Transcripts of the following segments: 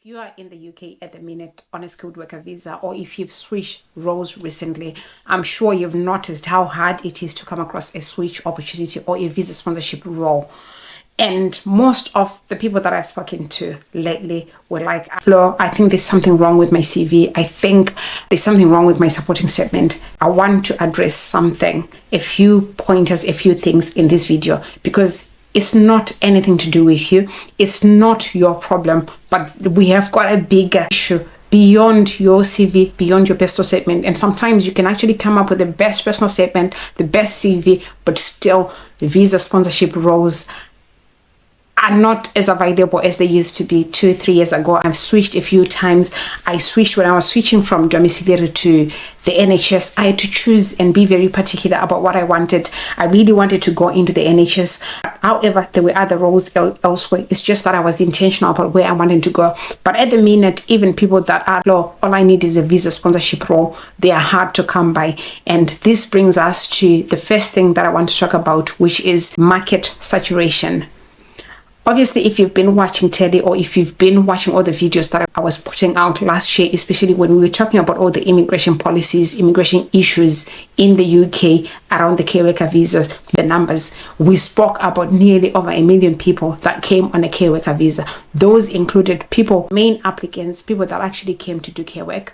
You are in the UK at the minute on a skilled worker visa, or if you've switched roles recently, I'm sure you've noticed how hard it is to come across a switch opportunity or a visa sponsorship role. And most of the people that I've spoken to lately were like, Flo, I think there's something wrong with my CV. I think there's something wrong with my supporting statement. I want to address something, a few pointers, a few things in this video, because it's not anything to do with you. It's not your problem, but we have got a bigger issue beyond your CV, beyond your personal statement. And sometimes you can actually come up with the best personal statement, the best CV, but still the visa sponsorship roles are not as available as they used to be 2-3 years ago. I've switched a few times. I switched when I was switching from domiciliary to the NHS. I had to choose and be very particular about what I wanted. I really wanted to go into the NHS. However, there were other roles elsewhere. It's just that I was intentional about where I wanted to go. But at the minute, even people that are low, all I need is a visa sponsorship role. They are hard to come by. And this brings us to the first thing that I want to talk about, which is market saturation. Obviously, if you've been watching telly or if you've been watching all the videos that I was putting out last year, especially when we were talking about all the immigration policies, immigration issues in the UK around the care worker visas, the numbers, we spoke about nearly over 1 million people that came on a care worker visa. Those included people, main applicants, people that actually came to do care work.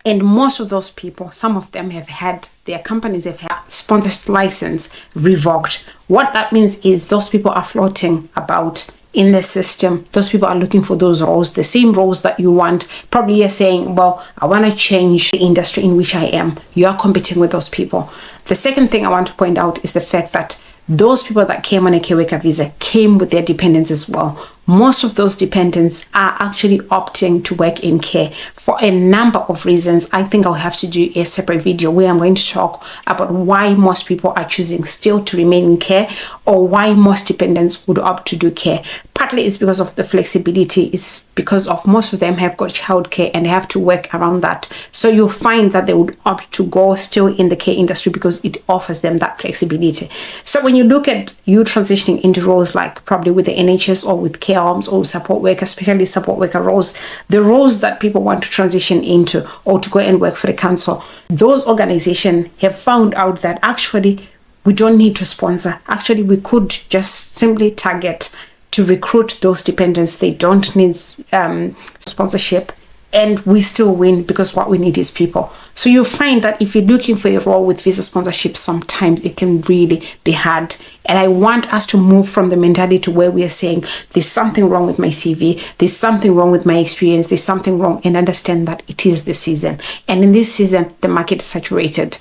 And most of those people, some of them have had, their companies have had sponsorship license revoked. What that means is those people are floating about in the system. Those people are looking for those roles, the same roles that you want. Probably you're saying, well, I want to change the industry in which I am. You are competing with those people. The second thing I want to point out is the fact that those people that came on a care worker visa came with their dependents as well. Most of those dependents are actually opting to work in care for a number of reasons. I think I'll have to do a separate video where I'm going to talk about why most people are choosing still to remain in care, or why most dependents would opt to do care. Partly it's because of the flexibility. It's because of most of them have got childcare and they have to work around that. So you'll find that they would opt to go still in the care industry because it offers them that flexibility. So when you look at you transitioning into roles like probably with the NHS or with care homes or support workers, especially support worker roles, the roles that people want to transition into or to go and work for the council, those organizations have found out that actually we don't need to sponsor. Actually, we could just simply target to recruit those dependents. They don't need sponsorship, and we still win because what we need is people. So you'll find that if you're looking for a role with visa sponsorship, sometimes it can really be hard. And I want us to move from the mentality to where we are saying there's something wrong with my CV, there's something wrong with my experience, there's something wrong, and understand that it is the season. And in this season, the market is saturated.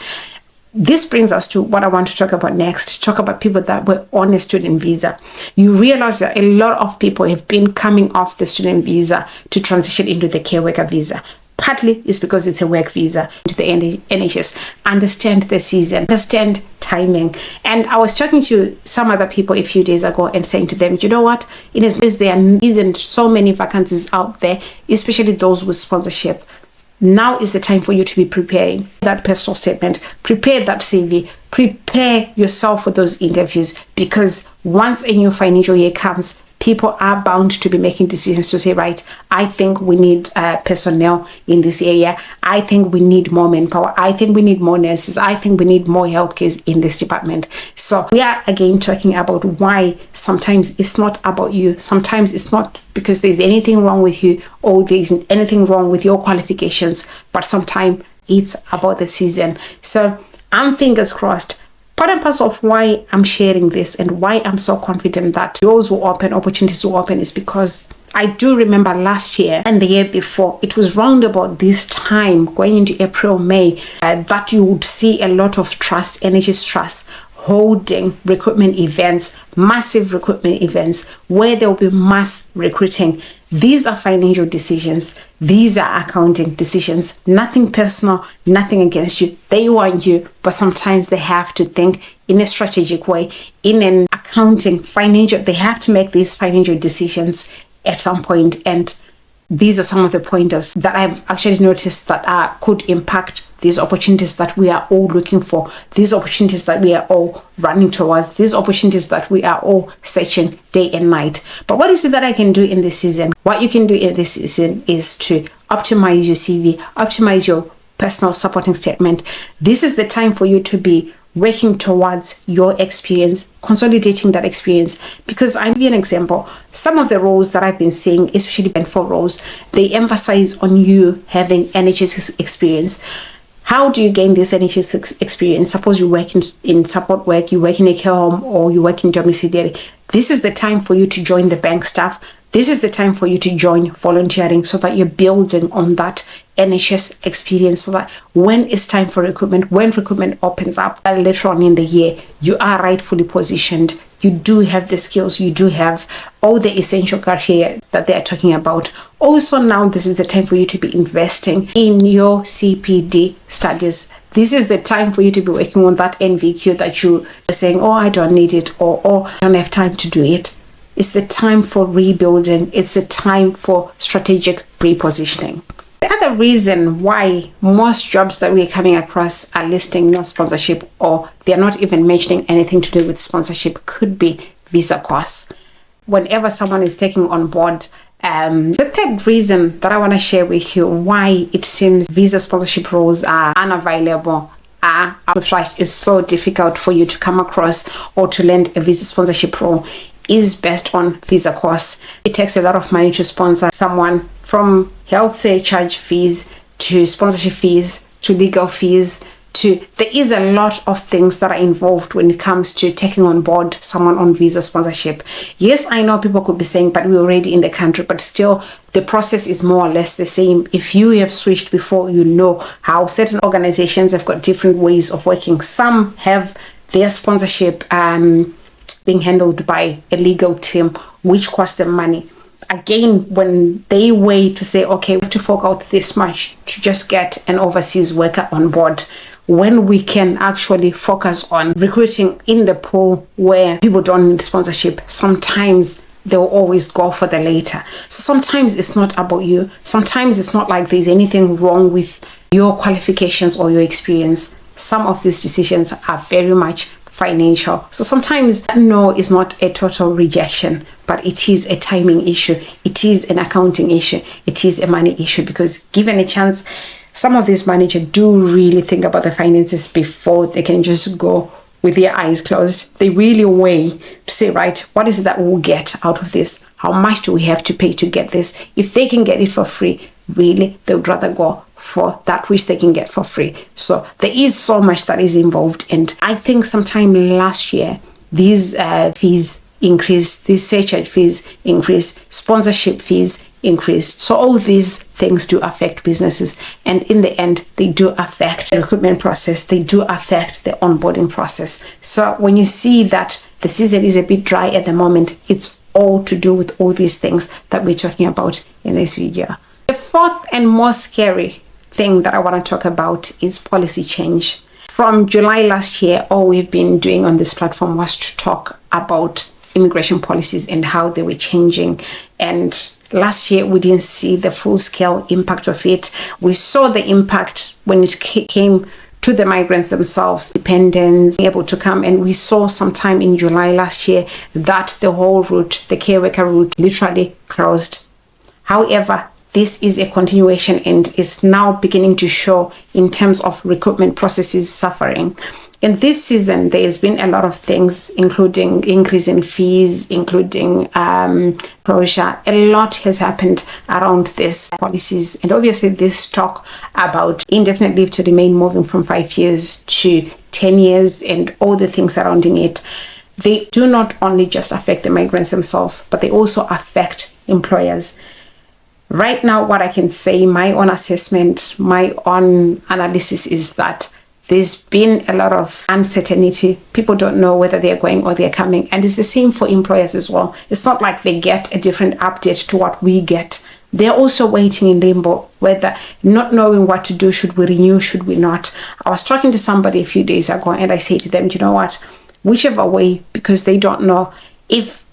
This brings us to what I want to talk about next, talk about people that were on a student visa. You realize that a lot of people have been coming off the student visa to transition into the care worker visa. Partly is because it's a work visa to the NHS. Understand the season, understand timing. And I was talking to some other people a few days ago and saying to them, you know what, in as much as there isn't so many vacancies out there, especially those with sponsorship, now is the time for you to be preparing that personal statement, prepare that CV, prepare yourself for those interviews, because once a new financial year comes, people are bound to be making decisions to say, right, I think we need personnel in this area. I think we need more manpower. I think we need more nurses. I think we need more healthcare in this department. So we are again talking about why sometimes it's not about you. Sometimes it's not because there's anything wrong with you or there's anything wrong with your qualifications, but sometimes it's about the season. So I'm fingers crossed. Part and parcel of why I'm sharing this and why I'm so confident that doors will open, opportunities will open, is because I do remember last year and the year before, it was round about this time, going into April, May, that you would see a lot of trust, NHS trust, holding recruitment events, massive recruitment events, where there will be mass recruiting. These are financial decisions. These are accounting decisions. Nothing personal, nothing against you. They want you, but sometimes they have to think in a strategic way, in an accounting, financial. They have to make these financial decisions at some point. And these are some of the pointers that I've actually noticed that could impact these opportunities that we are all looking for, these opportunities that we are all running towards, these opportunities that we are all searching day and night. But what is it that I can do in this season? What you can do in this season is to optimize your CV, optimize your personal supporting statement. This is the time for you to be working towards your experience, consolidating that experience. Because I'll give you an example. Some of the roles that I've been seeing, especially Band 4 roles, they emphasize on you having NHS experience. How do you gain this NHS experience? Suppose you work in support work, you work in a care home, or you work in domiciliary. This is the time for you to join the bank staff. This is the time for you to join volunteering, so that you're building on that NHS experience, so that when it's time for recruitment, when recruitment opens up later on in the year, you are rightfully positioned. You do have the skills, you do have all the essential criteria that they are talking about. Also, now this is the time for you to be investing in your CPD studies. This is the time for you to be working on that NVQ that you are saying, oh, I don't need it, or I don't have time to do it. It's the time for rebuilding. It's a time for strategic repositioning. The other reason why most jobs that we're coming across are listing no sponsorship, or they're not even mentioning anything to do with sponsorship, could be visa costs. Whenever someone is taking on board, the third reason that I want to share with you why it seems visa sponsorship roles are unavailable, is so difficult for you to come across or to land a visa sponsorship role, is based on visa costs. It takes a lot of money to sponsor someone, from health surcharge fees to sponsorship fees to legal fees there is a lot of things that are involved when it comes to taking on board someone on visa sponsorship. Yes, I know people could be saying, but we're already in the country, but still the process is more or less the same. If you have switched before, you know how certain organizations have got different ways of working. Some have their sponsorship being handled by a legal team, which costs them money. Again, when they wait to say, okay, we have to fork out this much to just get an overseas worker on board, when we can actually focus on recruiting in the pool where people don't need sponsorship, sometimes they'll always go for the later. So sometimes it's not about you. Sometimes it's not like there's anything wrong with your qualifications or your experience. Some of these decisions are very much financial. So sometimes no is not a total rejection, but it is a timing issue. It is an accounting issue. It is a money issue, because given a chance, some of these managers do really think about the finances before they can just go with their eyes closed. They really weigh to say, right, what is it that we'll get out of this? How much do we have to pay to get this? If they can get it for free, really, they would rather go for that which they can get for free. So there is so much that is involved. And I think sometime last year, these fees increased, these surcharge fees increased, sponsorship fees increased. So all these things do affect businesses, and in the end they do affect the recruitment process, they do affect the onboarding process. So when you see that the season is a bit dry at the moment, it's all to do with all these things that we're talking about in this video. The fourth and most scary thing that I want to talk about is policy change. From July last year, all we've been doing on this platform was to talk about immigration policies and how they were changing. And last year, we didn't see the full-scale impact of it. We saw the impact when it came to the migrants themselves, dependents, able to come. And we saw sometime in July last year that the whole route, the care worker route, literally closed. However, this is a continuation and is now beginning to show in terms of recruitment processes suffering. In this season, there has been a lot of things, including increase in fees, including closure. A lot has happened around these policies. And obviously, this talk about indefinite leave to remain moving from 5 years to 10 years and all the things surrounding it, they do not only just affect the migrants themselves, but they also affect employers. Right now, what I can say, my own assessment, my own analysis is that there's been a lot of uncertainty. People don't know whether they're going or they're coming. And it's the same for employers as well. It's not like they get a different update to what we get. They're also waiting in limbo, whether not knowing what to do. Should we renew? Should we not? I was talking to somebody a few days ago and I said to them, you know what? Whichever way, because they don't know. If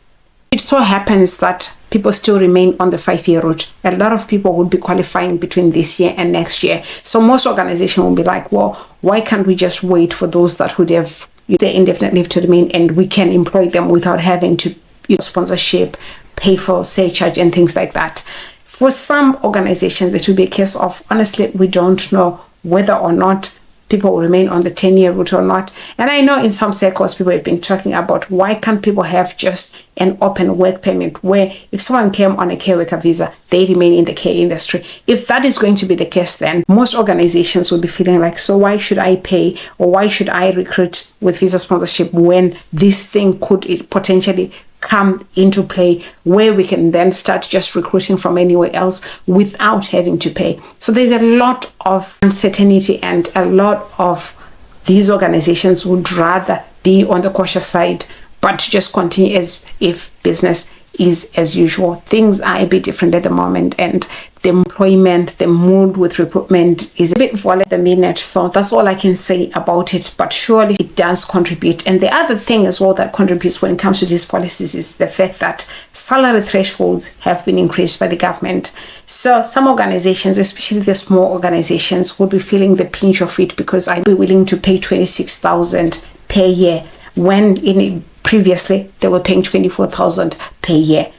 it so happens that people still remain on the 5-year route. A lot of people would be qualifying between this year and next year. So most organizations will be like, well, why can't we just wait for those that would have the indefinite leave to remain, and we can employ them without having to sponsorship, pay for surcharge and things like that. For some organizations, it will be a case of, honestly, we don't know whether or not people will remain on the 10-year route or not. And I know in some circles, people have been talking about why can't people have just an open work permit where if someone came on a care worker visa, they remain in the care industry. If that is going to be the case, then most organizations will be feeling like, so why should I pay or why should I recruit with visa sponsorship when this thing could potentially come into play where we can then start just recruiting from anywhere else without having to pay. So there's a lot of uncertainty, and a lot of these organizations would rather be on the cautious side, but just continue as if business is as usual. Things are a bit different at the moment, and the employment, the mood with recruitment is a bit volatile at the minute. So that's all I can say about it, but surely it does contribute. And the other thing as well that contributes when it comes to these policies is the fact that salary thresholds have been increased by the government. So some organizations, especially the small organizations, would be feeling the pinch of it, because I'd be willing to pay 26,000 per year when previously they were paying 24,000 per year.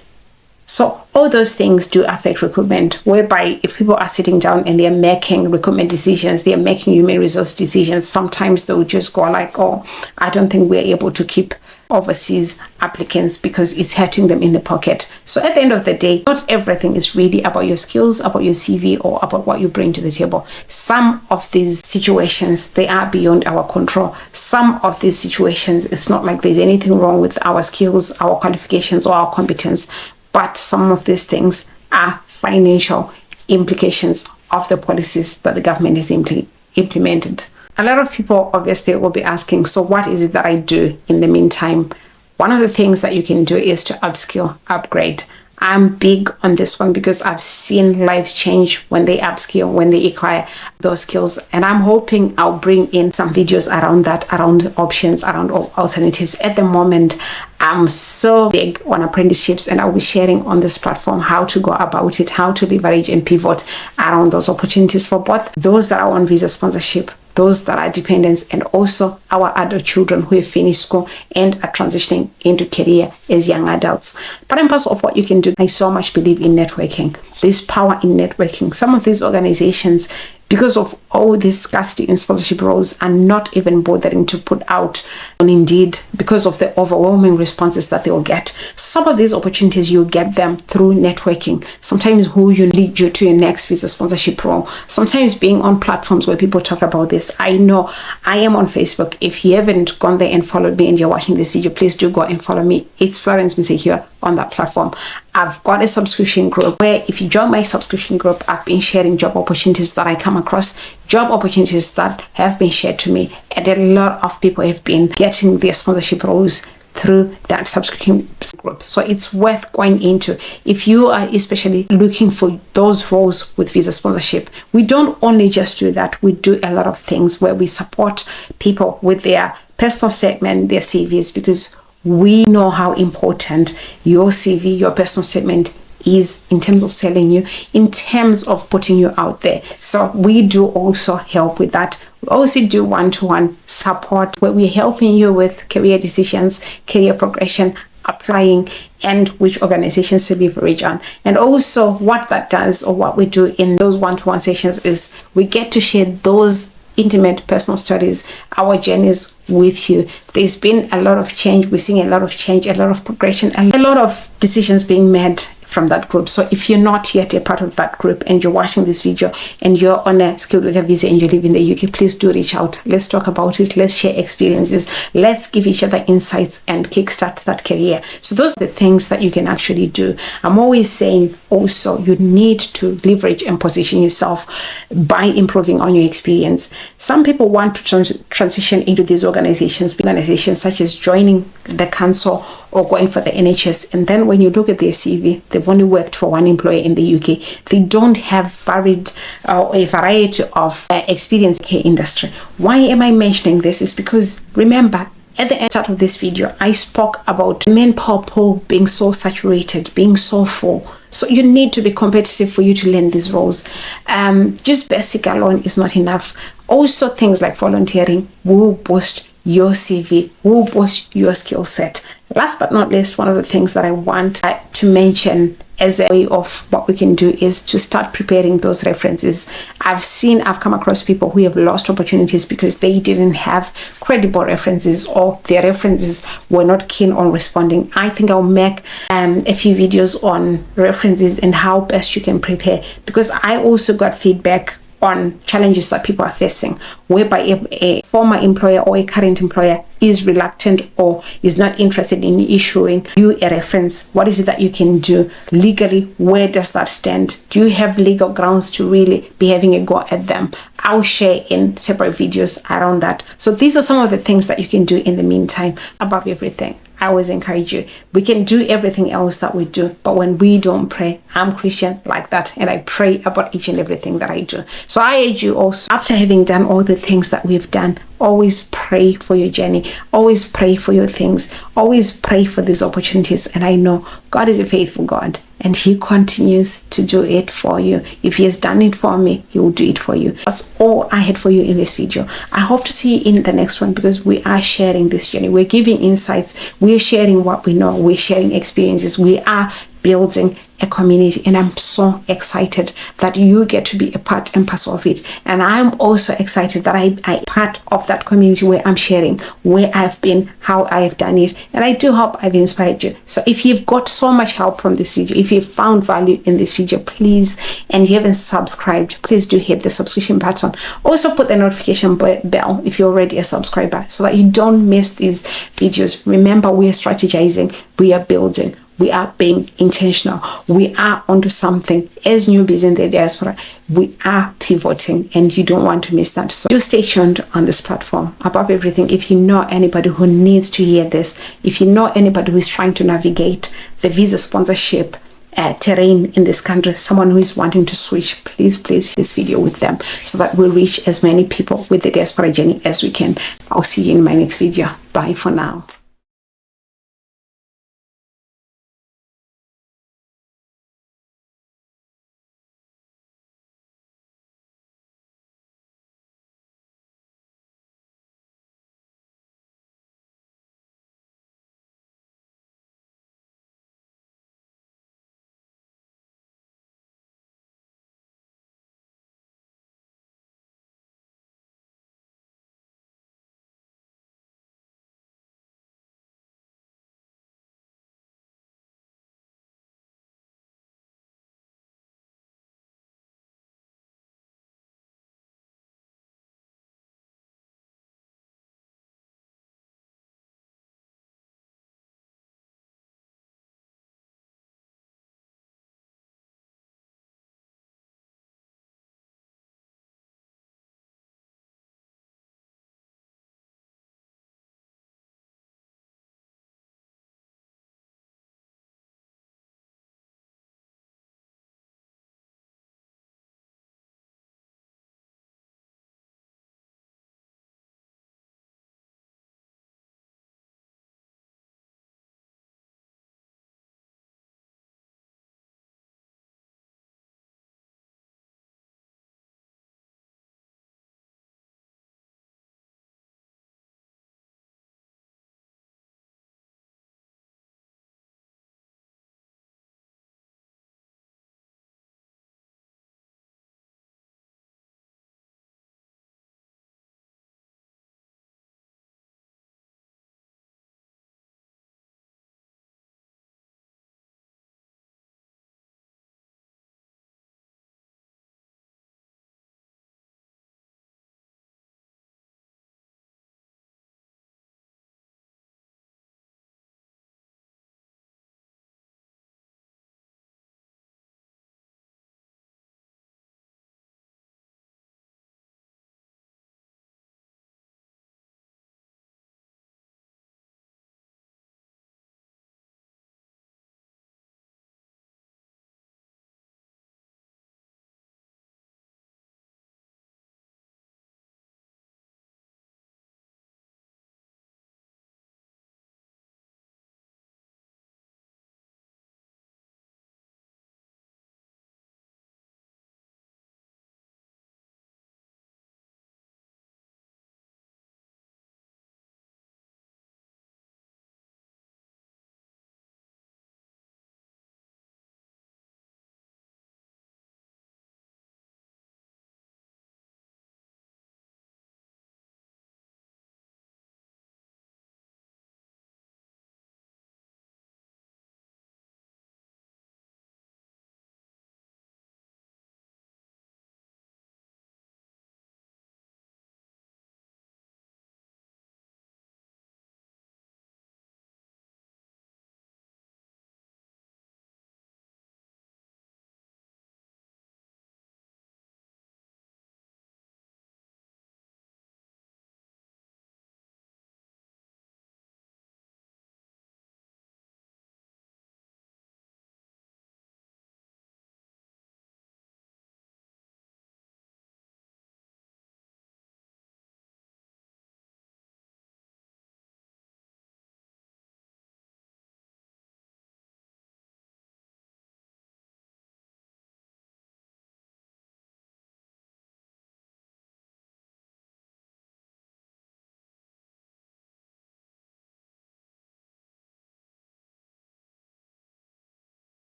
So all those things do affect recruitment, whereby if people are sitting down and they're making recruitment decisions, they're making human resource decisions, sometimes they'll just go like, oh, I don't think we're able to keep overseas applicants because it's hurting them in the pocket. So at the end of the day, not everything is really about your skills, about your CV, or about what you bring to the table. Some of these situations, they are beyond our control. Some of these situations, it's not like there's anything wrong with our skills, our qualifications, or our competence, but some of these things are financial implications of the policies that the government has implemented. A lot of people obviously will be asking, so what is it that I do in the meantime? One of the things that you can do is to upskill, upgrade. I'm big on this one because I've seen lives change when they upskill, when they acquire those skills. And I'm hoping I'll bring in some videos around that, around options, around alternatives. At the moment, I'm so big on apprenticeships, and I'll be sharing on this platform how to go about it, how to leverage and pivot around those opportunities for both those that are on visa sponsorship, those that are dependents, and also our adult children who have finished school and are transitioning into career as young adults. But in terms of what you can do, I so much believe in networking. There's power in networking. Some of these organizations, because of all this scarcity in sponsorship roles, are not even bothering to put out on Indeed because of the overwhelming responses that they'll get. Some of these opportunities, you'll get them through networking. Sometimes who you lead you to your next visa sponsorship role. Sometimes being on platforms where people talk about this. I know I am on Facebook. If you haven't gone there and followed me and you're watching this video, please do go and follow me. It's Florence Missy here on that platform. I've got a subscription group where if you join my subscription group, I've been sharing job opportunities that I come across, job opportunities that have been shared to me, and a lot of people have been getting their sponsorship roles through that subscription group. So it's worth going into if you are especially looking for those roles with visa sponsorship. We don't only just do that, we do a lot of things where we support people with their personal statement, their CVs, because we know how important your CV, your personal statement is in terms of selling you, in terms of putting you out there. So we do also help with that. We also do one-to-one support where we're helping you with career decisions, career progression, applying, and which organizations to leverage on. And also what that does, or what we do in those one-to-one sessions, is we get to share those intimate personal stories, our journeys with you. There's been a lot of change. We're seeing a lot of change, a lot of progression, and a lot of decisions being made from that group. So if you're not yet a part of that group and you're watching this video and you're on a skilled worker visa and you live in the UK, please do reach out. Let's talk about it. Let's share experiences. Let's give each other insights and kickstart that career. So those are the things that you can actually do. I'm always saying also you need to leverage and position yourself by improving on your experience. Some people want to transition into these organizations such as joining the council or going for the NHS, and then when you look at their CV, they've only worked for one employer in the UK. They don't have a variety of experience in the industry. Why am I mentioning this? Is because remember, At the start of this video, I spoke about manpower pool being so saturated, being so full. So you need to be competitive for you to land these roles. Just basic alone is not enough. Also, things like volunteering will boost your CV, will boost your skill set. Last but not least, one of the things that I want to mention as a way of what we can do is to start preparing those references. I've come across people who have lost opportunities because they didn't have credible references, or their references were not keen on responding. I think I'll make a few videos on references and how best you can prepare, because I also got feedback on challenges that people are facing, whereby a former employer or a current employer is reluctant or is not interested in issuing you a reference. What is it that you can do legally? Where does that stand? Do you have legal grounds to really be having a go at them? I'll share in separate videos around that. So these are some of the things that you can do in the meantime. Above everything, I always encourage you, we can do everything else that we do, but when we don't pray, I'm Christian like that, and I pray about each and everything that I do. So I urge you also, after having done all the things that we've done, always pray for your journey, always pray for your things, always pray for these opportunities. And I know God is a faithful God, and He continues to do it for you. If He has done it for me, He will do it for you. That's all I had for you in this video. I hope to see you in the next one, because we are sharing this journey. We're giving insights. We're sharing what we know. We're sharing experiences. We are building a community, and I'm so excited that you get to be a part and parcel of it. And I'm also excited that I'm part of that community where I'm sharing where I've been, how I've done it, and I do hope I've inspired you. So if you've got so much help from this video, if you've found value in this video, please, and you haven't subscribed, please do hit the subscription button. Also put the notification bell if you're already a subscriber, so that you don't miss these videos. Remember, we are strategizing, we are building, we are being intentional. We are onto something. As newbies in the diaspora, we are pivoting, and you don't want to miss that. So do stay tuned on this platform. Above everything, if you know anybody who needs to hear this, if you know anybody who is trying to navigate the visa sponsorship terrain in this country, someone who is wanting to switch, please this video with them, so that we'll reach as many people with the diaspora journey as we can. I'll see you in my next video. Bye for now.